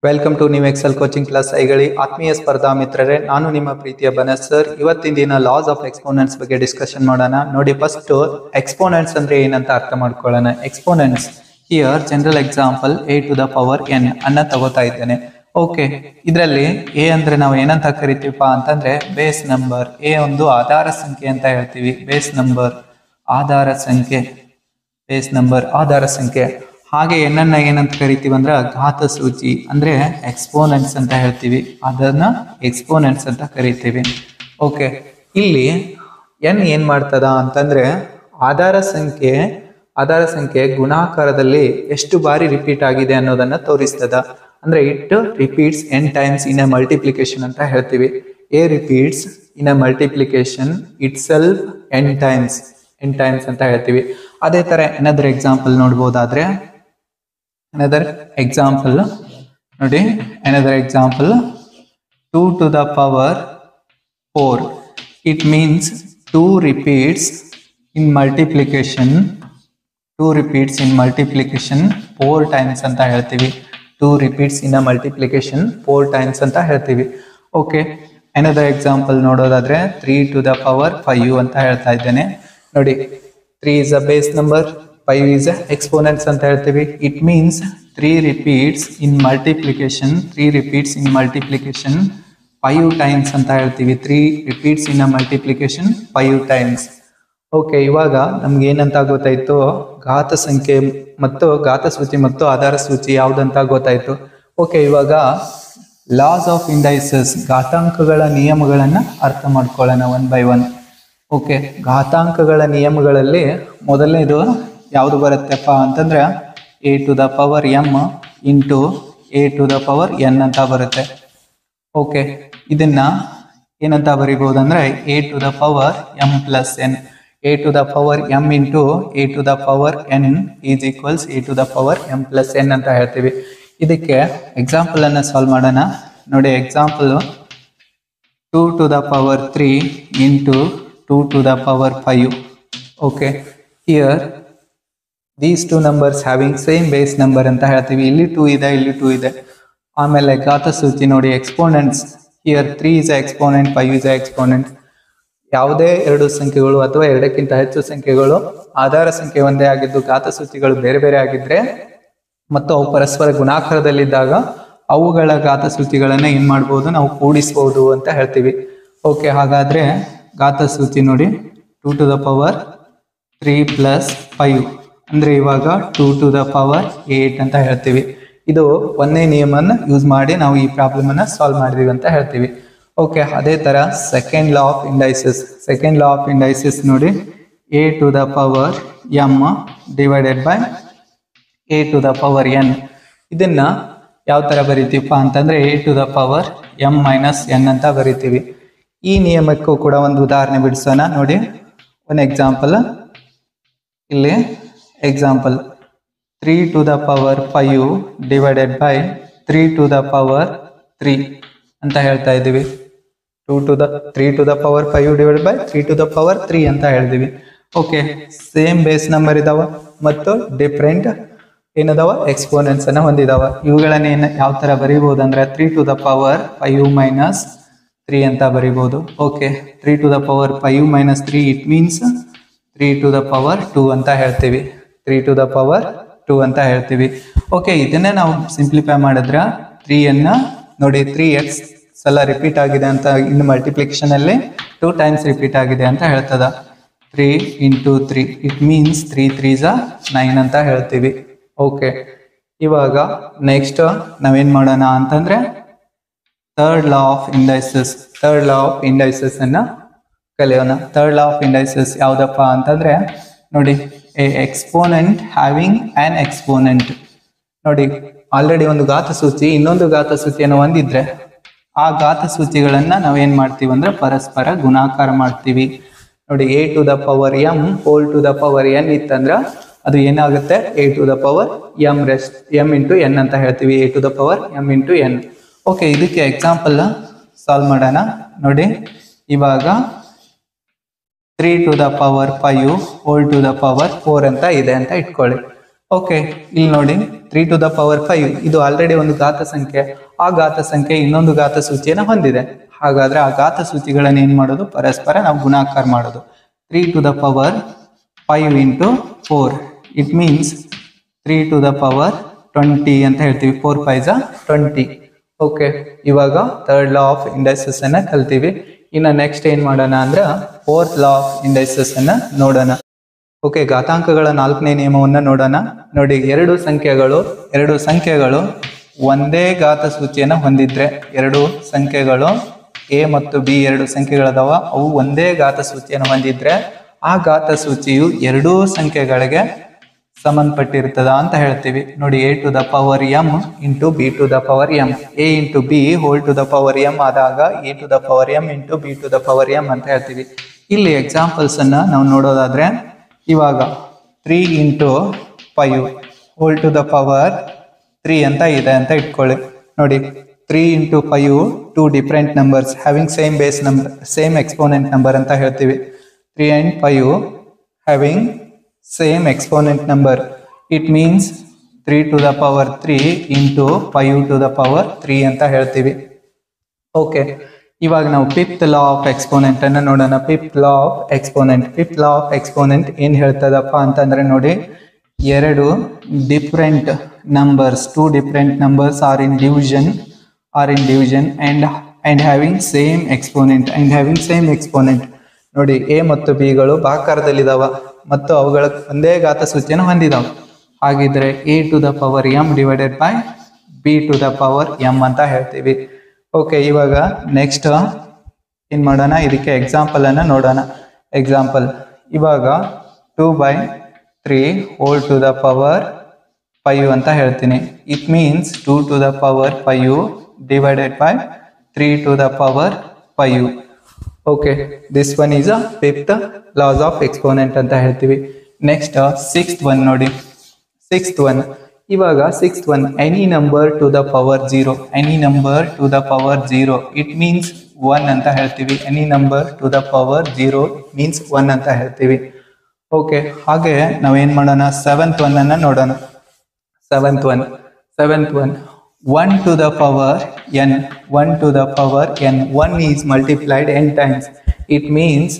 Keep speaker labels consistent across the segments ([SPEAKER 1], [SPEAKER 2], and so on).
[SPEAKER 1] Welcome to new Excel coaching class ಐಗಳಿ ಆತ್ಮೀಯ ಸ್ಪರ್ಧಾ ಮಿತ್ರರೇ, ನಾನು ನಿಮ್ಮ ಪ್ರೀತಿಯ ಬನಸ್ ಸರ್. ಇವತ್ತಿನ ದಿನ ಲಾಸ್ ಆಫ್ ಎಕ್ಸ್ಪೋನೆಂಟ್ಸ್ ಬಗ್ಗೆ ಡಿಸ್ಕಷನ್ ಮಾಡೋಣ. ನೋಡಿ, ಫಸ್ಟ್ ಎಕ್ಸ್ಪೋನೆಂಟ್ಸ್ ಅಂದ್ರೆ ಏನಂತ ಅರ್ಥ ಮಾಡ್ಕೊಳ್ಳೋಣ. Exponents here general example a to the power n ಅನ್ನ ತಗೋತಾ ಇದ್ದೇನೆ. ಓಕೆ, ಇದರಲ್ಲಿ a ಅಂದ್ರೆ ನಾವು ಏನಂತ ಕರಿತೀವಪ್ಪ ಅಂತಂದ್ರೆ ಬೇಸ್ ನಂಬರ್. a ಒಂದು ಆಧಾರ ಸಂಖ್ಯೆ ಅಂತ ಹೇಳ್ತೀವಿ. ಬೇಸ್ ನಂಬರ್ ಆಧಾರ ಸಂಖ್ಯೆ, ಬೇಸ್ ನಂಬರ್ ಆಧಾರ ಸಂಖ್ಯೆ. ಹಾಗೆ ಏನನ್ನ ಏನಂತ ಕರಿತೀವಿ ಅಂದ್ರೆ ಘಾತ ಸೂಚಿ ಅಂದ್ರೆ ಎಕ್ಸ್ಪೋನೆಂಟ್ಸ್ ಅಂತ ಹೇಳ್ತೀವಿ. ಅದನ್ನ ಎಕ್ಸ್ಪೋನೆಂಟ್ಸ್ ಅಂತ ಕರಿತೀವಿ. ಓಕೆ, ಇಲ್ಲಿ n ಏನ್ ಮಾಡ್ತದ ಅಂತಂದ್ರೆ ಆಧಾರ ಸಂಖ್ಯೆ ಗುಣಾಕಾರದಲ್ಲಿ ಎಷ್ಟು ಬಾರಿ ರಿಪೀಟ್ ಆಗಿದೆ ಅನ್ನೋದನ್ನ ತೋರಿಸ್ತದ. ಅಂದ್ರೆ it repeats n times in a multiplication ಅಂತ ಹೇಳ್ತೀವಿ. a repeats in a multiplication it self n times ಅಂತ ಹೇಳ್ತೀವಿ. ಅದೇ ತರ ಏನಾದ್ರೂ ಎಕ್ಸಾಂಪಲ್ ನೋಡ್ಬೋದಾದ್ರೆ, another example ನೋಡಿ, another example 2 to the power 4. It means 2 repeats in multiplication 4 times ಅಂತ ಹೇಳ್ತೀವಿ. 2 repeats in a multiplication 4 times ಅಂತ ಹೇಳ್ತೀವಿ. ಓಕೆ, another example ನೋಡೋದಾದ್ರೆ 3 to the power 5 ಅಂತ ಹೇಳ್ತಾ ಇದ್ದೇನೆ. ನೋಡಿ, 3 is a base number, 5 is a exponents ಅಂತ ಹೇಳ್ತೀವಿ. It means 3 repeats in multiplication 5 times ಅಂತ ಹೇಳ್ತೀವಿ. 3 repeats in a multiplication 5 times. Okay, ಇವಾಗ ನಮ್ಗೆ ಏನಂತ ಗೊತ್ತಾಯ್ತು, ಘಾತ ಸಂಖ್ಯೆ ಮತ್ತು ಘಾತ ಸೂಚಿ ಮತ್ತು ಆಧಾರ ಸೂಚಿ ಯಾವ್ದಂತ ಗೊತ್ತಾಯ್ತು. ಓಕೆ, ಇವಾಗ ಲಾಸ್ ಆಫ್ ಇಂಡೈಸಸ್, ಘಾತಾಂಕಗಳ ನಿಯಮಗಳನ್ನ ಅರ್ಥ ಮಾಡ್ಕೊಳ್ಳೋಣ ಒನ್ ಬೈ ಒನ್. ಓಕೆ, ಘಾತಾಂಕಗಳ ನಿಯಮಗಳಲ್ಲಿ ಮೊದಲನೇದು ಯಾವುದು ಬರುತ್ತೆಪ್ಪ ಅಂತಂದ್ರೆ a to the power m into a to the power n ಅಂತ ಬರುತ್ತೆ. ಓಕೆ, ಇದನ್ನ ಏನಂತ ಬರೀಬಹುದಂದ್ರೆ a to the power m plus n. a to the power m into a to the power n is equals a to the power m plus n ಅಂತ ಹೇಳ್ತೀವಿ. ಇದಕ್ಕೆ example ಅನ್ನ solve ಮಾಡೋಣ. ನೋಡಿ, example 2 to the power 3 into 2 to the power 5. Okay, here these two numbers having same base number ಅಂತ ಹೇಳ್ತೀವಿ. ಇಲ್ಲಿ 2 ಇದೆ, ಇಲ್ಲಿ 2 ಇದೆ. ಆಮೇಲೆ ಘಾತ ಸೂಚಿ ನೋಡಿ, exponents here 3 is a exponent, 5 is a exponent. ಯಾವುದೇ ಎರಡು ಸಂಖ್ಯೆಗಳು ಅಥವಾ ಎರಡಕ್ಕಿಂತ ಹೆಚ್ಚು ಸಂಖ್ಯೆಗಳು ಆಧಾರ ಸಂಖ್ಯೆ ಒಂದೇ ಆಗಿದ್ದು ಘಾತ ಸೂಚಿಗಳು ಬೇರೆ ಬೇರೆ ಆಗಿದ್ರೆ ಮತ್ತು ಅವು ಪರಸ್ಪರ ಗುಣಾಕಾರದಲ್ಲಿದ್ದಾಗ ಅವುಗಳ ಘಾತ ಸೂಚಿಗಳನ್ನ ಏನ್ ಮಾಡ್ಬೋದು, ನಾವು ಕೂಡಿಸಬಹುದು ಅಂತ ಹೇಳ್ತೀವಿ. ಓಕೆ, ಹಾಗಾದ್ರೆ ಘಾತ ಸೂಚಿ ನೋಡಿ, 2 to the power 3 plus 5 ಅಂದ್ರೆ ಇವಾಗ 2 to the power 8 ಅಂತ ಹೇಳ್ತೀವಿ. ಇದು ಒಂದೇ ನಿಯಮನ ಯೂಸ್ ಮಾಡಿ ನಾವು ಈ ಪ್ರಾಬ್ಲಮ್ ಅನ್ನ ಸಾಲ್ವ್ ಮಾಡಿದೀವಿ ಅಂತ ಹೇಳ್ತೀವಿ. ಓಕೆ, ಅದೇ ತರ ಸೆಕೆಂಡ್ ಲಾ ಆಫ್ ಇಂಡೈಸಿಸ್ ನೋಡಿ, a to the power m divided by a to the power n. ಇದನ್ನ ಯಾವ ತರ ಬರಿತೀವಪ್ಪ ಅಂತಂದ್ರೆ a to the power m minus n ಅಂತ ಬರಿತೀವಿ. ಈ ನಿಯಮಕ್ಕೂ ಕೂಡ ಒಂದು ಉದಾಹರಣೆ ಬಿಡಿಸೋಣ. ನೋಡಿ, ಒಂದು ಎಕ್ಸಾಂಪಲ್, ಇಲ್ಲಿ example 3 to the power 5 divided by 3 to the power 3 ಅಂತ ಹೇಳ್ತಾ ಇದ್ದೀವಿ. 3 to the power 5 divided by 3 to the power 3 ಅಂತ ಹೇಳಿದೀವಿ. ಓಕೆ, ಸೇಮ್ ಬೇಸ್ ನಂಬರ್ ಇದಾವ ಮತ್ತು ಡಿಫ್ರೆಂಟ್ ಏನದಾವ, ಎಕ್ಸ್ಪೋನೆಂಟ್ಸ್ ಅನ್ನ ಹೊಂದಿದಾವ. ಇವುಗಳನ್ನ ಯಾವ ತರ ಬರೀಬಹುದು ಅಂದ್ರೆ 3 ಟು ದ ಪವರ್ 5 ಮೈನಸ್ 3 ಅಂತ ಬರೀಬಹುದು. Okay, 3 to the power 5 minus 3 it means 3 to the power 2 ಅಂತ ಹೇಳ್ತೀವಿ. 3 ಟು ದ ಪವರ್ 2 ಅಂತ ಹೇಳ್ತೀವಿ. ಓಕೆ, ಇದನ್ನೇ ನಾವು ಸಿಂಪ್ಲಿಫೈ ಮಾಡಿದ್ರೆ 3 ಅನ್ನ ನೋಡಿ, 3x ಸಲ ರಿಪೀಟ್ ಆಗಿದೆ ಅಂತ ಇನ್ನು ಮಲ್ಟಿಪ್ಲಿಕೇಶನ್ ಅಲ್ಲಿ 2 ಟೈಮ್ಸ್ ರಿಪೀಟ್ ಆಗಿದೆ ಅಂತ ಹೇಳ್ತದ. 3 ಇಂಟು 3 ಇಟ್ ಮೀನ್ಸ್ 3 3s 9 ಅಂತ ಹೇಳ್ತೀವಿ. ಓಕೆ, ಇವಾಗ ನೆಕ್ಸ್ಟ್ ನಾವೇನ್ ಮಾಡೋಣ ಅಂತಂದ್ರೆ ಥರ್ಡ್ ಲಾ ಆಫ್ ಇಂಡೈಸಸ್ ಅನ್ನ ಕಲಿಯೋಣ. ಥರ್ಡ್ ಲಾ ಆಫ್ ಇಂಡೈಸಸ್ ಯಾವ್ದಪ್ಪ ಅಂತಂದ್ರೆ ನೋಡಿ, A exponent having on exponent. ನೋಡಿ, ಆಲ್ರೆಡಿ ಒಂದು ಘಾತ ಸೂಚಿ ಇನ್ನೊಂದು ಘಾತ ಸೂಚಿಯನ್ನು ಹೊಂದಿದ್ರೆ ಆ ಘಾತ ಸೂಚಿಗಳನ್ನ ನಾವೇನ್ ಮಾಡ್ತೀವಿ ಅಂದ್ರೆ ಪರಸ್ಪರ ಗುಣಾಕಾರ ಮಾಡ್ತೀವಿ. ನೋಡಿ, a to the power m whole to the power n ಇತ್ತಂದ್ರ ಅದು ಏನಾಗುತ್ತೆ, a to the power m into n ಅಂತ ಹೇಳ್ತೀವಿ. a to the power m into n. Okay, ಇದಕ್ಕೆ ಎಕ್ಸಾಂಪಲ್ ಸಾಲ್ವ್ ಮಾಡೋಣ. ನೋಡಿ, ಇವಾಗ 3 to the power 5 whole to the power 4 ಅಂತ ಇದೆ ಅಂತ ಇಟ್ಕೊಳ್ಳಿ. ಓಕೆ, ಇಲ್ಲಿ ನೋಡಿ 3⁵ ಇದು ಆಲ್ರೆಡಿ ಒಂದು ಘಾತ ಸಂಖ್ಯೆ. ಆ ಘಾತ ಸಂಖ್ಯೆ ಇನ್ನೊಂದು ಘಾತ ಸೂಚಿಯನ್ನು ಹೊಂದಿದೆ. ಹಾಗಾದ್ರೆ ಆ ಘಾತ ಸೂಚಿಗಳನ್ನ ಏನ್ ಮಾಡೋದು, ಪರಸ್ಪರ ನಾವು ಗುಣಾಕಾರ ಮಾಡೋದು. 3⁵ ಇಂಟು 4 ಇಟ್ ಮೀನ್ಸ್ 3⁻20 ಅಂತ ಹೇಳ್ತೀವಿ. 4 5 20. ಓಕೆ, ಇವಾಗ ಥರ್ಡ್ ಲಾ ಆಫ್ ಇಂಡೈಸಸ್ ಅನ್ನ ಕಲ್ತೀವಿ. ಇನ್ನು ನೆಕ್ಸ್ಟ್ ಏನ್ ಮಾಡೋಣ ಅಂದ್ರೆ ಫೋರ್ತ್ ಲಾ ಆಫ್ ಇಂಡೈಸಸ್ ಅನ್ನ ನೋಡೋಣ. ಓಕೆ, ಘಾತಾಂಕಗಳ 4ನೇ ನಿಯಮವನ್ನ ನೋಡೋಣ. ನೋಡಿ, ಎರಡು ಸಂಖ್ಯೆಗಳು ಒಂದೇ ಘಾತ ಸೂಚಿಯನ್ನು ಹೊಂದಿದ್ರೆ, ಎರಡು ಸಂಖ್ಯೆಗಳು ಎ ಮತ್ತು ಬಿ ಎರಡು ಸಂಖ್ಯೆಗಳದಾವ, ಅವು ಒಂದೇ ಘಾತ ಸೂಚಿಯನ್ನು ಹೊಂದಿದ್ರೆ ಆ ಘಾತ ಸೂಚಿಯು ಎರಡೂ ಸಂಖ್ಯೆಗಳಿಗೆ ಸಂಬಂಧಪಟ್ಟಿರ್ತದ ಅಂತ ಹೇಳ್ತೀವಿ. ನೋಡಿ, a⁻m into b⁻m, a into b whole ಆದಾಗ a⁻m ಇಂಟು b⁻m ಅಂತ ಹೇಳ್ತೀವಿ. ಇಲ್ಲಿ ಎಕ್ಸಾಂಪಲ್ಸ್ ಅನ್ನ ನಾವು ನೋಡೋದಾದ್ರೆ, ಇವಾಗ 3 ಇಂಟು 5 ಹೋಲ್⁻3 ಅಂತ ಇದೆ ಅಂತ ಇಟ್ಕೊಳ್ಳಿ. ನೋಡಿ, 3 into 5 2 different numbers having same base number, same exponent number ಅಂತ ಹೇಳ್ತೀವಿ. 3 and 5 having same exponent number, it means 3⁻3 into 5⁻3 ಅಂತ ಹೇಳ್ತೀವಿ. ಓಕೆ, ಇವಾಗ ನಾವು ಫಿಫ್ತ್ ಲಾ ಆಫ್ ಎಕ್ಸ್ಪೋನೆಂಟ್ ಅನ್ನ ನೋಡೋಣ. ಫಿಫ್ತ್ ಲಾ ಆಫ್ ಎಕ್ಸ್ಪೋನೆಂಟ್ ಏನ್ ಹೇಳ್ತದಪ್ಪ ಅಂತಂದ್ರೆ, ನೋಡಿ, ಎರಡು different numbers, 2 different numbers are in division and having same exponent. ನೋಡಿ, ಎ ಮತ್ತು ಬಿಗಳು ಭಾಕಾರದಲ್ಲಿದಾವ ಮತ್ತು ಅವುಗಳ ಒಂದೇ ಘಾತ ಸೂಚಿಯನ್ನು ಹೊಂದಿದಾವ. ಹಾಗಿದ್ರೆ a⁻m ಡಿವೈಡೆಡ್ ಬೈ b⁻m ಅಂತ ಹೇಳ್ತೀವಿ. ಓಕೆ, ಇವಾಗ ನೆಕ್ಸ್ಟ್ ಏನ್ ಮಾಡೋಣ, ಇದಕ್ಕೆ ಎಕ್ಸಾಂಪಲ್ ಅನ್ನ ನೋಡೋಣ. ಎಕ್ಸಾಂಪಲ್, ಇವಾಗ 2/3 ಹೋಲ್⁻5 ಅಂತ ಹೇಳ್ತೀನಿ. It means 2⁻5 divided by 3⁻5. Okay, this one is a fifth loss of exponent ಅಂತ ಹೇಳ್ತೀವಿ. ನೆಕ್ಸ್ಟ್ ಸಿಕ್ಸ್ತ್ ಒನ್ ನೋಡಿ. ಇವಾಗ sixth one, any number two the power 0 it means 1 ಅಂತ ಹೇಳ್ತೀವಿ. Any number two the power 0 means 1 ಅಂತ ಹೇಳ್ತೀವಿ. Okay, ಹಾಗೆ ನಾವೇನ್ ಮಾಡೋಣ, ಸೆವೆಂತ್ ಒನ್ ಅನ್ನ ನೋಡೋಣ. Seventh one 1 to the power n, 1 is multiplied n times. It means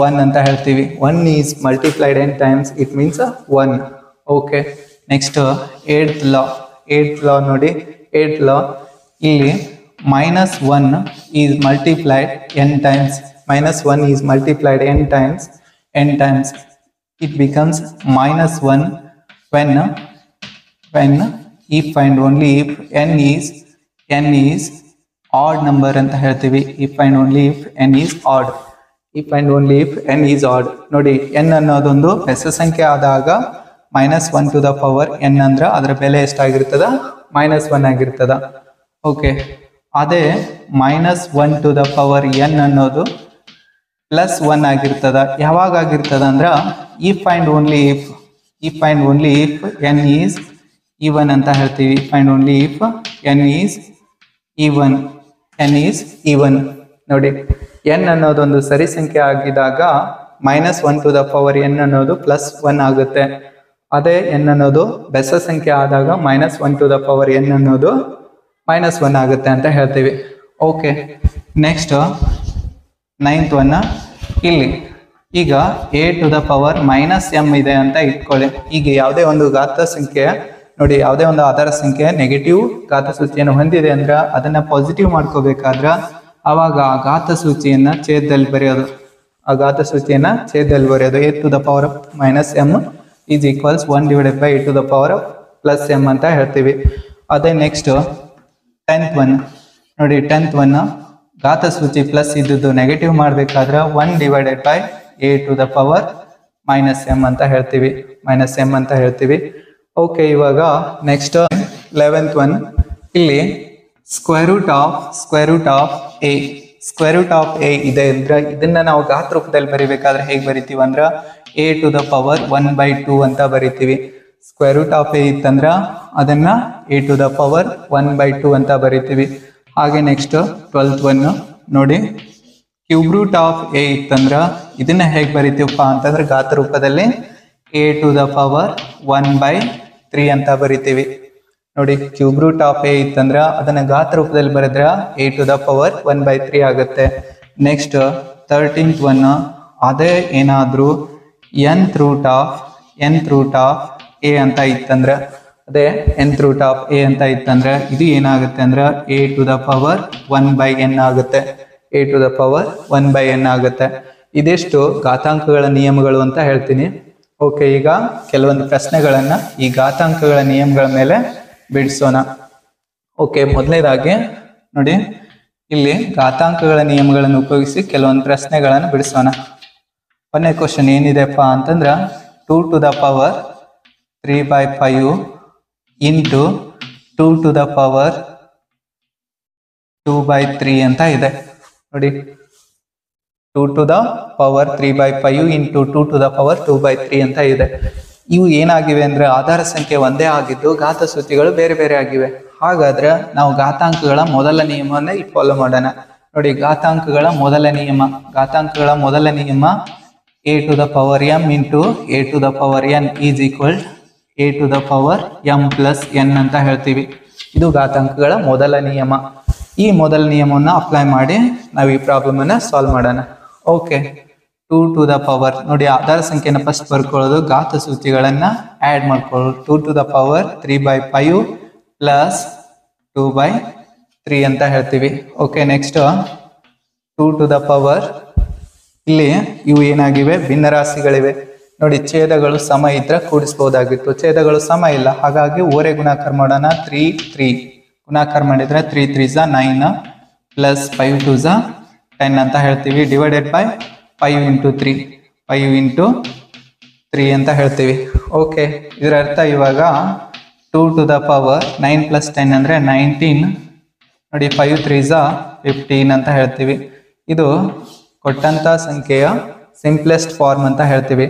[SPEAKER 1] 1 ಅಂತ ಹೇಳ್ತೀವಿ. 1 is multiplied n times, it means 1. Okay, next eighth law ನೋಡಿ. eighth law, ಇಲ್ಲಿ -1 is multiplied n times. n times it becomes -1 when if and only if n is odd number ಅಂತ ಹೇಳ್ತೀವಿ. if and only if n is odd. ನೋಡಿ, n ಅನ್ನೋದೊಂದು ಬೆಸ ಸಂಖ್ಯೆ ಆದಾಗ -1 to the power n ಅಂದ್ರ ಅದರ ಬೆಲೆ ಎಷ್ಟಾಗಿರ್ತದ, -1 ಆಗಿರ್ತದ. ಓಕೆ, ಅದೇ -1 to the power n ಅನ್ನೋದು +1 ಆಗಿರ್ತದ. ಯಾವಾಗ ಆಗಿರ್ತದ ಅಂದ್ರ if and only if n is even ಅಂತ ಹೇಳ್ತೀವಿ. if and only if n is even. ನೋಡಿ, n ಅನ್ನೋದೊಂದು ಸರಿ ಸಂಖ್ಯೆ ಆಗಿದಾಗ -1 to the power n ಅನ್ನೋದು +1 ಆಗುತ್ತೆ. ಅದೇ n ಅನ್ನೋದು ಬೆಸ ಸಂಖ್ಯೆ ಆದಾಗ -1 to the power n ಅನ್ನೋದು -1 ಆಗುತ್ತೆ ಅಂತ ಹೇಳ್ತೀವಿ. Okay, next ninth one. ಇಲ್ಲಿ ಈಗ a to the power -m ಇದೆ ಅಂತ ಇಟ್ಕೊಳ್ಳಿ. ಈಗ ಯಾವುದೇ ಒಂದು ಘಾತ ಸಂಖ್ಯೆ ನೋಡಿ, ಯಾವುದೇ ಒಂದು ಆಧಾರ ಸಂಖ್ಯೆ ನೆಗೆಟಿವ್ ಘಾತ ಸೂಚಿಯನ್ನು ಹೊಂದಿದೆ ಅಂದ್ರೆ ಅದನ್ನ ಪಾಸಿಟಿವ್ ಮಾಡ್ಕೋಬೇಕಾದ್ರ ಅವಾಗ ಆ ಘಾತ ಸೂಚಿಯನ್ನ ಛೇದದಲ್ಲಿ ಬರೆಯೋದು. a to the power -m is equals 1 divided by a to the power +m ಅಂತ ಹೇಳ್ತೀವಿ. ಅದೇ ನೆಕ್ಸ್ಟ್ 10th ಒನ್ ನೋಡಿ. 10th ಒನ್, ಘಾತ ಸೂಚಿ ಪ್ಲಸ್ ಇದ್ದದ್ದು ನೆಗೆಟಿವ್ ಮಾಡ್ಬೇಕಾದ್ರೆ 1 divided by a to the power -m ಅಂತ ಹೇಳ್ತೀವಿ. ಓಕೆ, ಇವಾಗ ನೆಕ್ಸ್ಟ್ 11th ಒನ್. ಇಲ್ಲಿ ಸ್ಕ್ವೇರ್ ರೂಟ್ ಆಫ್ a ಇದೆ ಅಂದ್ರೆ ಇದನ್ನ ನಾವು ಘಾತ ರೂಪದಲ್ಲಿ ಬರಿಬೇಕಾದ್ರೆ ಹೇಗೆ ಬರಿತೀವಿ ಅಂದ್ರ a to the power 1/2 ಅಂತ ಬರಿತೀವಿ. ಸ್ಕ್ವೇರ್ ರೂಟ್ ಆಫ್ a ಇತ್ತಂದ್ರ ಅದನ್ನ a to the power 1/2 ಅಂತ ಬರಿತೀವಿ. ಹಾಗೆ ನೆಕ್ಸ್ಟ್ 12th ಒನ್ ನೋಡಿ. ಕ್ಯೂಬ್ ರೂಟ್ ಆಫ್ a ಇತ್ತಂದ್ರ ಇದನ್ನ ಹೇಗೆ ಬರಿತೀವಪ್ಪ ಅಂತಂದ್ರೆ ಘಾತ ರೂಪದಲ್ಲಿ a ಟು ದ ಪವರ್ 1/3 ಅಂತ ಬರಿತೀವಿ. ನೋಡಿ, ಕ್ಯೂಬ್ ರೂಟ್ ಆಫ್ a ಇತ್ತಂದ್ರ ಅದನ್ನ ಘಾತ ರೂಪದಲ್ಲಿ ಬರೆದ್ರ a ಟು ದ ಪವರ್ 1/3 ಆಗುತ್ತೆ. ನೆಕ್ಸ್ಟ್ 13th ಒನ್, ಅದೇ ಏನಾದ್ರೂ nth ರೂಟ್ ಆಫ್ a ಅಂತ ಇತ್ತಂದ್ರ, ಅದೇ nth ರೂಟ್ ಆಫ್ a ಅಂತ ಇತ್ತಂದ್ರೆ ಇದು ಏನಾಗುತ್ತೆ ಅಂದ್ರೆ a to the power 1/n ಆಗುತ್ತೆ. a to the power 1/n ಆಗುತ್ತೆ. ಇದೆಷ್ಟು ಘಾತಾಂಕಗಳ ನಿಯಮಗಳು ಅಂತ ಹೇಳ್ತೀನಿ. ಓಕೆ, ಈಗ ಕೆಲವೊಂದು ಪ್ರಶ್ನೆಗಳನ್ನ ಈ ಘಾತಾಂಕಗಳ ನಿಯಮಗಳ ಮೇಲೆ ಬಿಡಿಸೋಣ. ಓಕೆ, ಮೊದಲನೇದಾಗಿ ನೋಡಿ, ಇಲ್ಲಿ ಘಾತಾಂಕಗಳ ನಿಯಮಗಳನ್ನು ಉಪಯೋಗಿಸಿ ಕೆಲವೊಂದು ಪ್ರಶ್ನೆಗಳನ್ನು ಬಿಡಿಸೋಣ. ಒಂದನೇ ಕ್ವಶನ್ ಏನಿದೆಪ್ಪ ಅಂತಂದ್ರ 2 to the power 3/5 into 2 to the power 2/3 ಅಂತ ಇದೆ. ನೋಡಿ, 2 to the power 3/5 into 2 to the power 2/3 ಅಂತ ಇದೆ. ಇವು ಏನಾಗಿವೆ ಅಂದ್ರೆ ಆಧಾರ ಸಂಖ್ಯೆ ಒಂದೇ ಆಗಿದ್ದು ಘಾತ ಸೂಚಿಗಳು ಬೇರೆ ಬೇರೆ ಆಗಿವೆ. ಹಾಗಾದ್ರೆ ನಾವು ಘಾತಾಂಕಗಳ ಮೊದಲ ನಿಯಮವನ್ನ ಫಾಲೋ ಮಾಡೋಣ. ನೋಡಿ, ಘಾತಾಂಕಗಳ ಮೊದಲ ನಿಯಮ a to the power m into a to the power n is equal a to the power m plus n ಅಂತ ಹೇಳ್ತೀವಿ. ಇದು ಘಾತಾಂಕಗಳ ಮೊದಲ ನಿಯಮ. ಈ ಮೊದಲ ನಿಯಮವನ್ನು ಅಪ್ಲೈ ಮಾಡಿ ನಾವು ಈ ಪ್ರಾಬ್ಲಮ್ ಅನ್ನ ಸಾಲ್ವ್ ಮಾಡೋಣ. ಓಕೆ, 2 ಟು ದ ಪವರ್, ನೋಡಿ ಆಧಾರ ಸಂಖ್ಯೆನ ಫಸ್ಟ್ ಬರ್ಕೊಳ್ಳೋದು, ಘಾತ ಸೂಚಿಗಳನ್ನ ಆಡ್ ಮಾಡ್ಕೊಳ್ಳೋದು. 2 ಟು ದ ಪವರ್ 3/5 ಪ್ಲಸ್ 2/3 ಅಂತ ಹೇಳ್ತೀವಿ. Okay, next 2 to the power, ಇಲ್ಲಿ ಇವು ಏನಾಗಿವೆ ಭಿನ್ನರಾಶಿಗಳಿವೆ. ನೋಡಿ, ಛೇದಗಳು ಸಮ ಇದ್ರೆ ಕೂಡಿಸಬಹುದಾಗಿತ್ತು, ಛೇದಗಳು ಸಮ ಇಲ್ಲ, ಹಾಗಾಗಿ ಓರೆ ಗುಣಾಕಾರ ಮಾಡೋಣ. 3 ಗುಣಾಕಾರ ಮಾಡಿದ್ರೆ 3 3 9 ಪ್ಲಸ್ 5 2 10 ಅಂತ ಹೇಳ್ತೀವಿ. ಡಿವೈಡೆಡ್ ಬೈ 5 ಇಂಟು 3 ಅಂತ ಹೇಳ್ತೀವಿ. ಓಕೆ, ಇದರ ಅರ್ಥ ಇವಾಗ 2 ಟು ದ ಪವರ್ 9 ಪ್ಲಸ್ 10 ಅಂದ್ರೆ 19. ನೋಡಿ, 5 3 15 ಅಂತ ಹೇಳ್ತೀವಿ. ಇದು ಕೊಟ್ಟಂತ ಸಂಖ್ಯೆಯ ಸಿಂಪ್ಲೆಸ್ಟ್ ಫಾರ್ಮ್ ಅಂತ ಹೇಳ್ತೀವಿ.